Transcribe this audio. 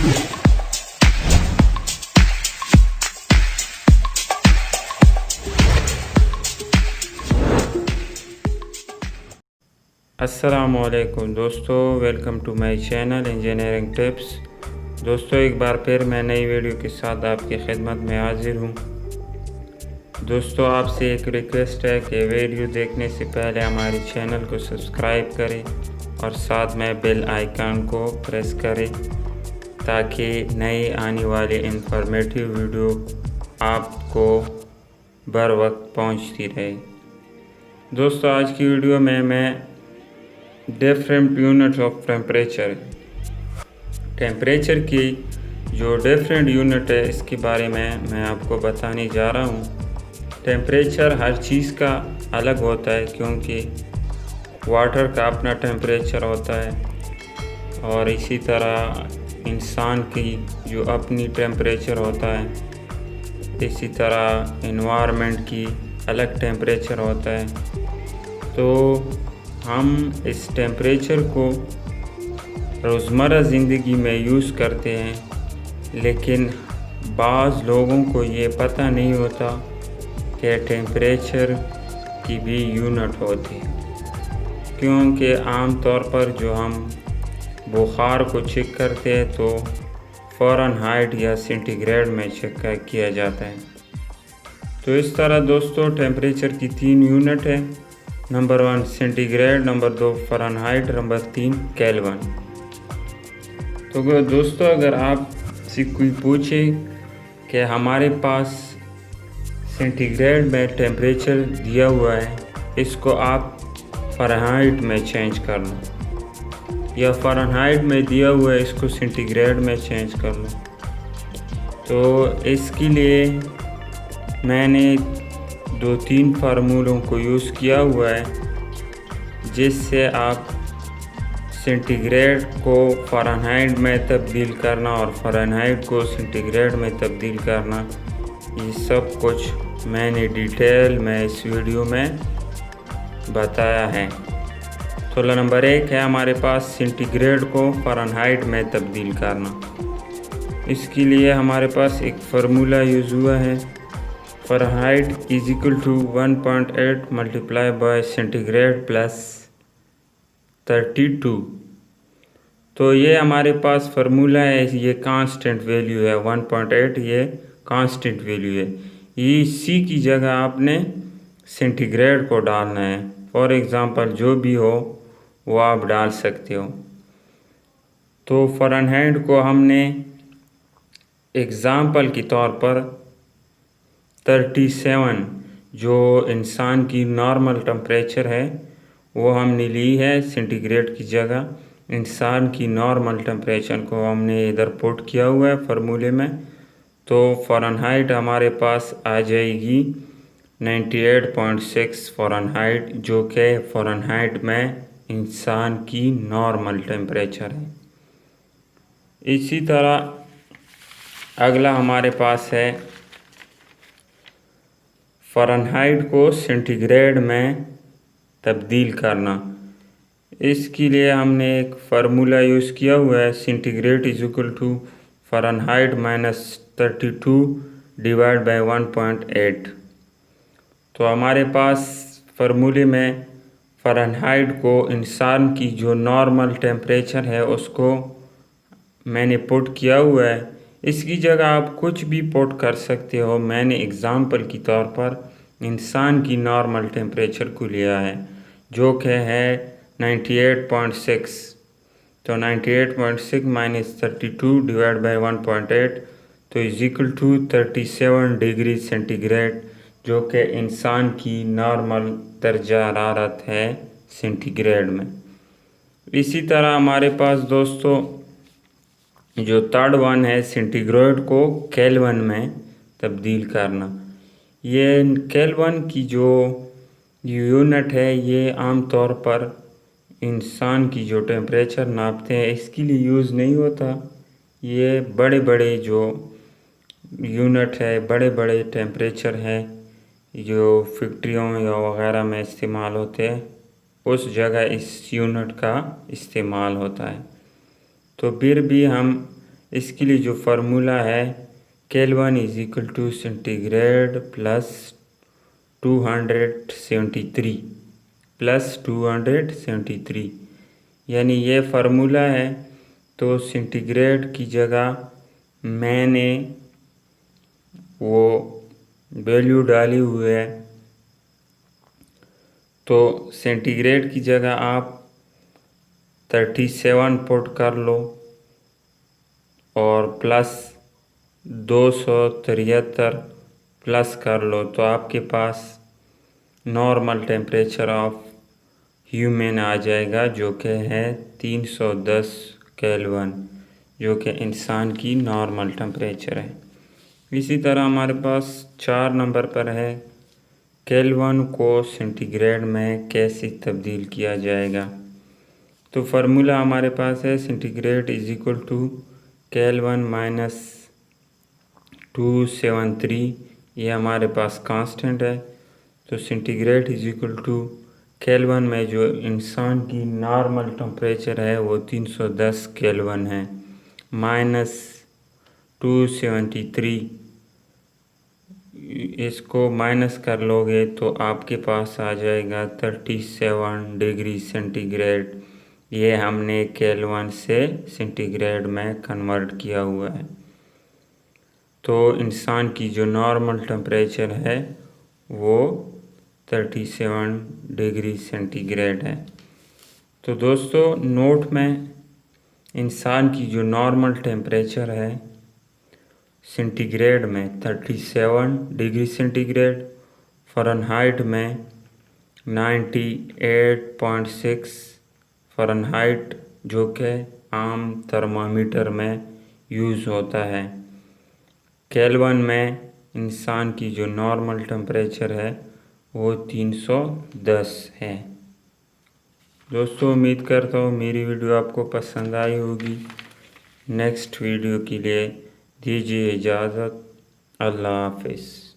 अस्सलामुअलैकुम दोस्तों, welcome to my channel engineering tips. दोस्तों, एक बार फिर मैं नई वीडियो के साथ आपकी खिदमत में हाजिर हूँ। दोस्तों, आपसे एक रिक्वेस्ट है कि वीडियो देखने से पहले हमारे चैनल को सब्सक्राइब करें और साथ में बेल आइकन को प्रेस करें ताकि नई आने वाली इंफॉर्मेटिव वीडियो आपको बर वक्त पहुँचती रहे। दोस्तों, आज की वीडियो में मैं डिफरेंट यूनिट्स ऑफ टेम्परेचर की जो डिफरेंट यूनिट है इसके बारे में मैं आपको बताने जा रहा हूँ। टेम्परेचर हर चीज़ का अलग होता है क्योंकि वाटर का अपना टेम्परेचर होता है और इसी तरह इंसान की जो अपनी टेम्परेचर होता है, इसी तरह एनवायरनमेंट की अलग टेम्परेचर होता है। तो हम इस टेम्परेचर को रोज़मर्रा ज़िंदगी में यूज़ करते हैं, लेकिन बाज़ लोगों को ये पता नहीं होता कि टेम्परेचर की भी यूनिट होती है। क्योंकि आम तौर पर जो हम बुखार को चेक करते हैं तो फ़ारेनहाइट या सेंटीग्रेड में चेक किया जाता है। तो इस तरह दोस्तों टेम्परेचर की 3 यूनिट है। Number 1 centigrade, number 2 Fahrenheit, number 3 kelvin. तो दोस्तों, अगर आपसे कोई पूछे कि हमारे पास सेंटीग्रेड में टेम्परेचर दिया हुआ है, इसको आप फ़ारेनहाइट में चेंज कर लो, या फ़ारेनहाइट में दिया हुआ है इसको सेंटीग्रेड में चेंज कर लो। तो इसके लिए मैंने 2-3 फार्मूलों को यूज़ किया हुआ है जिससे आप सेंटीग्रेड को फ़ारेनहाइट में तब्दील करना और फ़ारेनहाइट को सेंटीग्रेड में तब्दील करना, ये सब कुछ मैंने डिटेल में इस वीडियो में बताया है। तो नंबर 1 है हमारे पास सेंटीग्रेड को फ़ारेनहाइट में तब्दील करना। इसके लिए हमारे पास एक फार्मूला यूज़ हुआ है, Fahrenheit is equal to 1.8 multiply by centigrade plus 32। तो ये हमारे पास फार्मूला है, ये कांस्टेंट वैल्यू है 1.8, ये कांस्टेंट वैल्यू है। ये इसी की जगह आपने सेंटीग्रेड को डालना है। फॉर एग्ज़ाम्पल जो भी हो वो आप डाल सकते हो। तो फ़ारेनहाइट को हमने एग्ज़ाम्पल के तौर पर 37 जो इंसान की नॉर्मल टेम्परेचर है वो हमने ली है सेंटीग्रेड की जगह। इंसान की नॉर्मल टेम्परेचर को हमने इधर पुट किया हुआ है फार्मूले में। तो फ़ारेनहाइट हमारे पास आ जाएगी 98.6 फ़ारेनहाइट, जो कि फ़ारेनहाइट में इंसान की नॉर्मल टेम्परेचर है। इसी तरह अगला हमारे पास है फ़ारेनहाइट को सेंटीग्रेड में तब्दील करना। इसके लिए हमने एक फार्मूला यूज़ किया हुआ है, centigrade is equal to Fahrenheit minus 32 divide by 1.8। तो हमारे पास फार्मूले में फ़ारेनहाइट को इंसान की जो नॉर्मल टेम्परेचर है उसको मैंने पुट किया हुआ है। इसकी जगह आप कुछ भी पुट कर सकते हो। मैंने एग्ज़ाम्पल के तौर पर इंसान की नॉर्मल टेम्परेचर को लिया है जो कि है 98.6। तो 98.6 माइनस 32 डिवाइड बाई 1.8 तो is equal to 37 degree centigrade, जो कि इंसान की नॉर्मल दर्जा हरारत है सेंटीग्रेड में। इसी तरह हमारे पास दोस्तों जो थर्ड वन है सेंटीग्रेड को केल्विन में तब्दील करना। ये केल्विन की जो यूनिट है ये आम तौर पर इंसान की जो टेम्परेचर नापते हैं इसके लिए यूज़ नहीं होता। ये बड़े बड़े जो यूनिट है, बड़े बड़े टेम्परेचर हैं जो फैक्ट्रियों या वगैरह में इस्तेमाल होते हैं, उस जगह इस यूनिट का इस्तेमाल होता है। तो फिर भी हम इसके लिए जो फार्मूला है Kelvin is equal to centigrade plus 273 plus 273, यानी ये फार्मूला है। तो सेंटीग्रेड की जगह मैंने वो वैल्यू डाली हुई है, तो सेंटीग्रेड की जगह आप 37 पुट कर लो और प्लस 273 प्लस कर लो, तो आपके पास नॉर्मल टेम्परेचर ऑफ ह्यूमन आ जाएगा, जो कि है 310 केल्विन, जो कि इंसान की नॉर्मल टेम्परेचर है। इसी तरह हमारे पास 4 नंबर पर है केल्विन को सेंटीग्रेड में कैसे तब्दील किया जाएगा। तो फार्मूला हमारे पास है centigrade is equal to Kelvin minus 273, ये हमारे पास कांस्टेंट है। तो centigrade is equal to Kelvin में जो इंसान की नॉर्मल टेम्परेचर है वो 310 केल्विन है, माइनस 273, इसको माइनस कर लोगे तो आपके पास आ जाएगा 37 डिग्री सेंटीग्रेड। ये हमने केल्विन से सेंटीग्रेड में कन्वर्ट किया हुआ है। तो इंसान की जो नॉर्मल टेम्परेचर है वो 37 डिग्री सेंटीग्रेड है। तो दोस्तों नोट में इंसान की जो नॉर्मल टेम्परेचर है सेंटीग्रेड में 37 डिग्री सेंटीग्रेड, फ़ारेनहाइट में 98.6 फ़ारेनहाइट, जो कि आम थर्मामीटर में यूज़ होता है। केल्विन में इंसान की जो नॉर्मल टेम्परेचर है वो 310 है। दोस्तों उम्मीद करता हूँ मेरी वीडियो आपको पसंद आई होगी। नेक्स्ट वीडियो के लिए दीजिए इजाज़त। अल्लाह हाफ़िज़।